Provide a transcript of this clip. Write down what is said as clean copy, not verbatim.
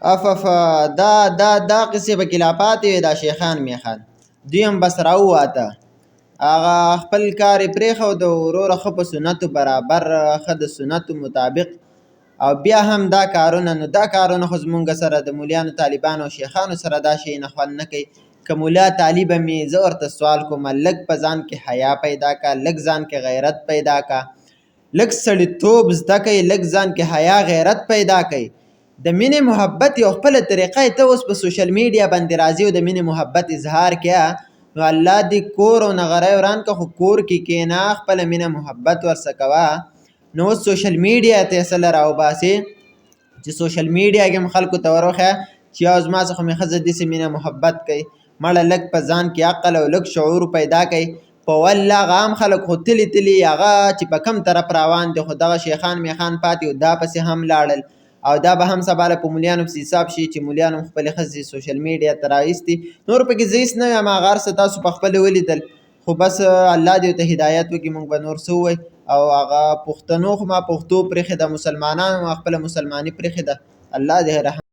دا قصې پکې لا پاتې وې دا شیخان میخان دوی هم بس راوواته هغه خپل کار یې پرېښود وروره ښه په سنتو برابر ښه د سنتو مطابق او بیا هم دا کارونه نو دا کارونه خو زمونږ سره د مولیانو طالبانو او شیخانو سره دا شی نه خوند نه کوي که مولا طالبه مې زه ورته سوال کوم لږ په ځان کې حیا پیدا که لږ ځان کې غیرت پیدا که لږ سړیتوب زده کوي لږ ځان کې حیا غیرت پیدا کوي د مینې محبت یو خپله طریقه ته اوس په سوشل میډیا باندې راځي او د مینې محبت اظهار کړه نو الله دې کور او نغری وران که خو کور کې کښېنه خپله مینه محبت ورسه کوه نو اوس سوشل میډیا ته یې څه له راوباسې چې سوشل میډیا کې هم خلکو ته ور وښیه چې یو زما څخه مې ښځه داسې مینه محبت کوي مړه لږ په ځان کې عقل او لږ شعور پیدا کوي په والله هغه عام خلک خو تلي هغه چې په کم طرف روان دي خو دغه شیخان میخان پاتې او دا پسې هم لاړل او دا به هم سبا په مولیانو پسې حساب شي چې مولیانو هم خپلې ښځې سوشل میډیا ته راایستي نور پکې زه هېڅ نه یم هغه هر څه تاسو په خپله ولیدل خو بس الله دې ورته هدایت وکړي موږ به نور څه ووایو او هغه پښتنو خو ما پښتو پرېښې ده مسلمانانو ما خپله مسلماني پرېښې ده الله دې رحم